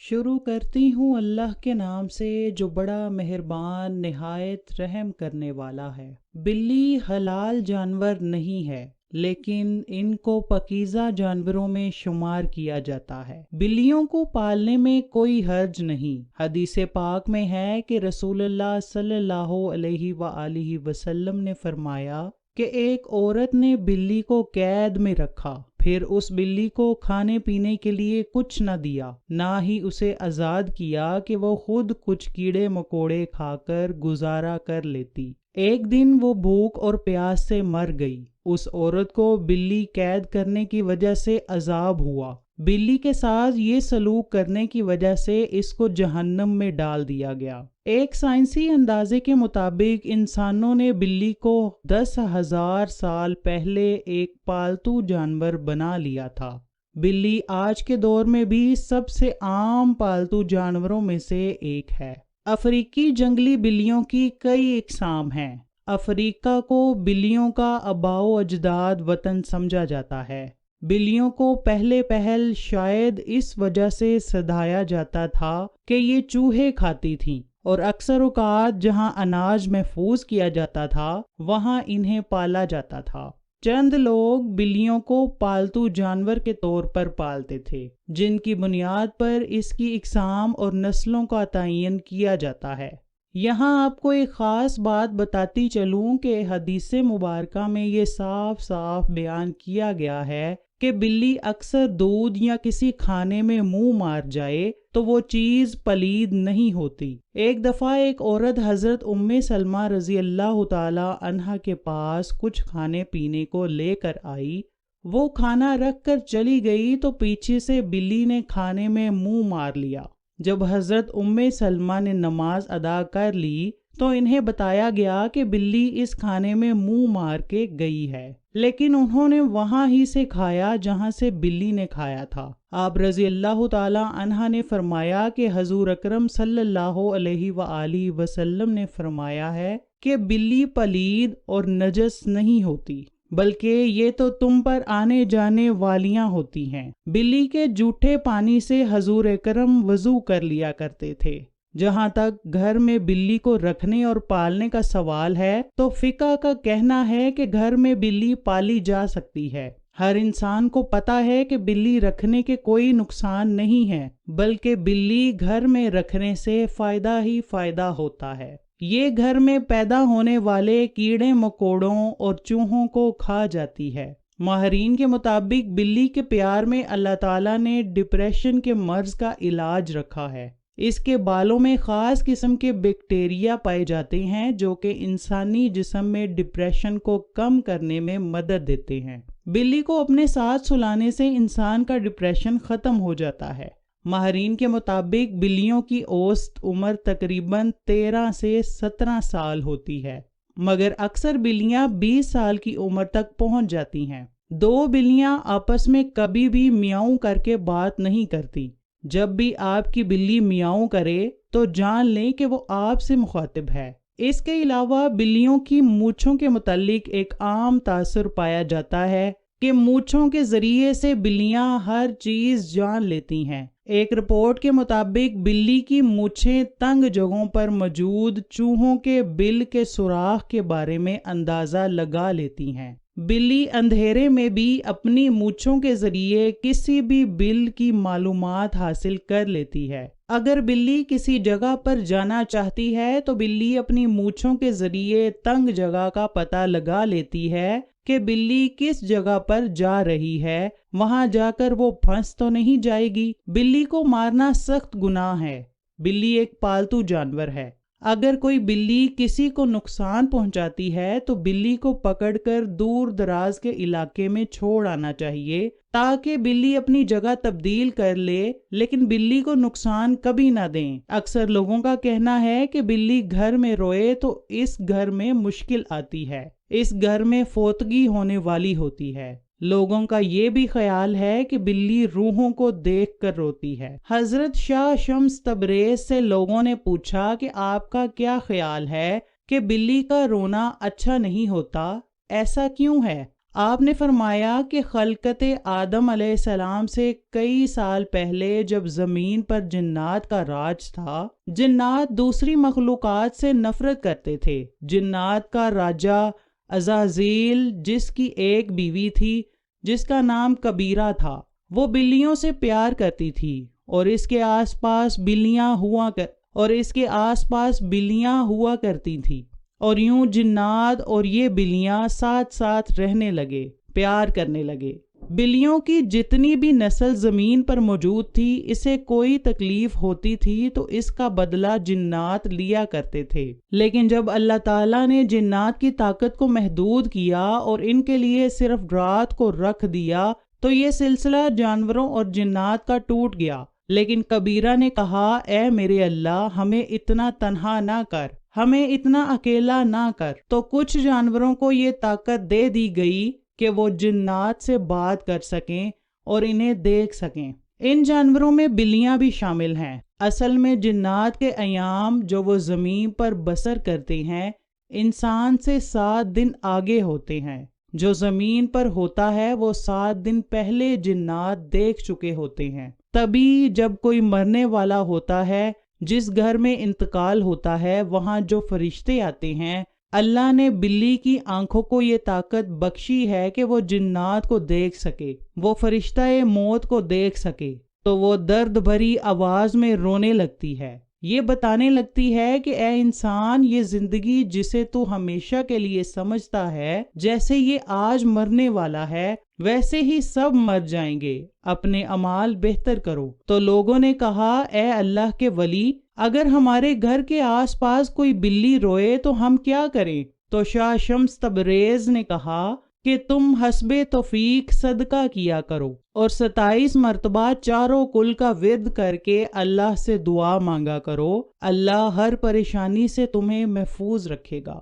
شروع کرتی ہوں اللہ کے نام سے جو بڑا مہربان نہایت رحم کرنے والا ہے۔ بلی حلال جانور نہیں ہے لیکن ان کو پاکیزہ جانوروں میں شمار کیا جاتا ہے۔ بلیوں کو پالنے میں کوئی حرج نہیں۔ حدیث پاک میں ہے کہ رسول اللہ صلی اللہ علیہ وآلہ وسلم نے فرمایا کہ ایک عورت نے بلی کو قید میں رکھا، پھر اس بلی کو کھانے پینے کے لیے کچھ نہ دیا، نہ ہی اسے آزاد کیا کہ وہ خود کچھ کیڑے مکوڑے کھا کر گزارا کر لیتی۔ ایک دن وہ بھوک اور پیاس سے مر گئی۔ اس عورت کو بلی قید کرنے کی وجہ سے عذاب ہوا۔ بلی کے ساتھ یہ سلوک کرنے کی وجہ سے اس کو جہنم میں ڈال دیا گیا۔ ایک سائنسی اندازے کے مطابق انسانوں نے بلی کو 10,000 سال پہلے ایک پالتو جانور بنا لیا تھا۔ بلی آج کے دور میں بھی سب سے عام پالتو جانوروں میں سے ایک ہے۔ افریقی جنگلی بلیوں کی کئی اقسام ہیں۔ افریقہ کو بلیوں کا آباء و اجداد وطن سمجھا جاتا ہے۔ بلیوں کو پہل شاید اس وجہ سے سدھایا جاتا تھا کہ یہ چوہے کھاتی تھیں، اور اکثر اوقات جہاں اناج محفوظ کیا جاتا تھا وہاں انہیں پالا جاتا تھا۔ چند لوگ بلیوں کو پالتو جانور کے طور پر پالتے تھے، جن کی بنیاد پر اس کی اقسام اور نسلوں کا تعین کیا جاتا ہے۔ یہاں آپ کو ایک خاص بات بتاتی چلوں کہ حدیث مبارکہ میں یہ صاف صاف بیان کیا گیا ہے کہ بلی اکثر دودھ یا کسی کھانے میں منہ مار جائے تو وہ چیز پلید نہیں ہوتی۔ ایک دفعہ ایک عورت حضرت ام سلمہ رضی اللہ تعالی عنہا کے پاس کچھ کھانے پینے کو لے کر آئی۔ وہ کھانا رکھ کر چلی گئی تو پیچھے سے بلی نے کھانے میں منہ مار لیا۔ جب حضرت ام سلمہ نے نماز ادا کر لی تو انہیں بتایا گیا کہ بلی اس کھانے میں منہ مار کے گئی ہے، لیکن انہوں نے وہاں ہی سے کھایا جہاں سے بلی نے کھایا تھا۔ آپ رضی اللہ تعالی عنہ نے فرمایا کہ حضور اکرم صلی اللہ علیہ وآلہ وسلم نے فرمایا ہے کہ بلی پلید اور نجس نہیں ہوتی، بلکہ یہ تو تم پر آنے جانے والیاں ہوتی ہیں۔ بلی کے جھوٹے پانی سے حضور اکرم وضو کر لیا کرتے تھے۔ جہاں تک گھر میں بلی کو رکھنے اور پالنے کا سوال ہے تو فقہ کا کہنا ہے کہ گھر میں بلی پالی جا سکتی ہے۔ ہر انسان کو پتہ ہے کہ بلی رکھنے کے کوئی نقصان نہیں ہے، بلکہ بلی گھر میں رکھنے سے فائدہ ہی فائدہ ہوتا ہے۔ یہ گھر میں پیدا ہونے والے کیڑے مکوڑوں اور چوہوں کو کھا جاتی ہے۔ ماہرین کے مطابق بلی کے پیار میں اللہ تعالیٰ نے ڈپریشن کے مرض کا علاج رکھا ہے۔ اس کے بالوں میں خاص قسم کے بیکٹیریا پائے جاتے ہیں جو کہ انسانی جسم میں ڈپریشن کو کم کرنے میں مدد دیتے ہیں۔ بلی کو اپنے ساتھ سلانے سے انسان کا ڈپریشن ختم ہو جاتا ہے۔ ماہرین کے مطابق بلیوں کی اوسط عمر تقریباً 13 سے 17 سال ہوتی ہے، مگر اکثر بلیاں 20 سال کی عمر تک پہنچ جاتی ہیں۔ دو بلیاں آپس میں کبھی بھی میاؤں کر کے بات نہیں کرتی۔ جب بھی آپ کی بلی میاؤں کرے تو جان لیں کہ وہ آپ سے مخاطب ہے۔ اس کے علاوہ بلیوں کی مونچھوں کے متعلق ایک عام تاثر پایا جاتا ہے کہ مونچھوں کے ذریعے سے بلیاں ہر چیز جان لیتی ہیں۔ ایک رپورٹ کے مطابق بلی کی مونچھیں تنگ جگہوں پر موجود چوہوں کے بل کے سوراخ کے بارے میں اندازہ لگا لیتی ہیں۔ بلی اندھیرے میں بھی اپنی مونچھوں کے ذریعے کسی بھی بل کی معلومات حاصل کر لیتی ہے۔ اگر بلی کسی جگہ پر جانا چاہتی ہے تو بلی اپنی مونچھوں کے ذریعے تنگ جگہ کا پتہ لگا لیتی ہے کہ بلی کس جگہ پر جا رہی ہے، وہاں جا کر وہ پھنس تو نہیں جائے گی۔ بلی کو مارنا سخت گناہ ہے۔ بلی ایک پالتو جانور ہے۔ اگر کوئی بلی کسی کو نقصان پہنچاتی ہے تو بلی کو پکڑ کر دور دراز کے علاقے میں چھوڑ آنا چاہیے تاکہ بلی اپنی جگہ تبدیل کر لے، لیکن بلی کو نقصان کبھی نہ دیں۔ اکثر لوگوں کا کہنا ہے کہ بلی گھر میں روئے تو اس گھر میں مشکل آتی ہے، اس گھر میں فوتگی ہونے والی ہوتی ہے۔ لوگوں کا یہ بھی خیال ہے کہ بلی روحوں کو دیکھ کر روتی ہے۔ حضرت شاہ شمس تبریز سے لوگوں نے پوچھا کہ آپ کا کیا خیال ہے کہ بلی کا رونا اچھا نہیں ہوتا، ایسا کیوں ہے؟ آپ نے فرمایا کہ خلقت آدم علیہ السلام سے کئی سال پہلے جب زمین پر جنات کا راج تھا، جنات دوسری مخلوقات سے نفرت کرتے تھے۔ جنات کا راجہ عزازیل، جس کی ایک بیوی تھی جس کا نام کبیرہ تھا، وہ بلیوں سے پیار کرتی تھی اور اس کے آس پاس بلیاں ہوا کرتی تھیں، اور یوں جنات اور یہ بلیاں ساتھ ساتھ رہنے لگے، پیار کرنے لگے۔ بلیوں کی جتنی بھی نسل زمین پر موجود تھی، اسے کوئی تکلیف ہوتی تھی تو اس کا بدلہ جنات لیا کرتے تھے، لیکن جب اللہ تعالیٰ نے جنات کی طاقت کو محدود کیا اور ان کے لیے صرف رات کو رکھ دیا تو یہ سلسلہ جانوروں اور جنات کا ٹوٹ گیا۔ لیکن کبیرہ نے کہا، اے میرے اللہ، ہمیں اتنا تنہا نہ کر، ہمیں اتنا اکیلا نہ کر۔ تو کچھ جانوروں کو یہ طاقت دے دی گئی کہ وہ جنات سے بات کر سکیں اور انہیں دیکھ سکیں۔ ان جانوروں میں بلیاں بھی شامل ہیں۔ اصل میں جنات کے ایام جو وہ زمین پر بسر کرتے ہیں، انسان سے 7 دن آگے ہوتے ہیں۔ جو زمین پر ہوتا ہے وہ 7 دن پہلے جنات دیکھ چکے ہوتے ہیں۔ تبھی جب کوئی مرنے والا ہوتا ہے، جس گھر میں انتقال ہوتا ہے، وہاں جو فرشتے آتے ہیں، اللہ نے بلی کی آنکھوں کو یہ طاقت بخشی ہے کہ وہ جنات کو دیکھ سکے، وہ فرشتہ موت کو دیکھ سکے، تو وہ درد بھری آواز میں رونے لگتی ہے، یہ بتانے لگتی ہے کہ اے انسان، یہ زندگی جسے تو ہمیشہ کے لیے سمجھتا ہے، جیسے یہ آج مرنے والا ہے ویسے ہی سب مر جائیں گے، اپنے اعمال بہتر کرو۔ تو لوگوں نے کہا، اے اللہ کے ولی، اگر ہمارے گھر کے آس پاس کوئی بلی روئے تو ہم کیا کریں؟ تو شاہ شمس تبریز نے کہا کہ تم حسب توفیق صدقہ کیا کرو اور 27 مرتبہ چاروں کل کا ورد کر کے اللہ سے دعا مانگا کرو، اللہ ہر پریشانی سے تمہیں محفوظ رکھے گا۔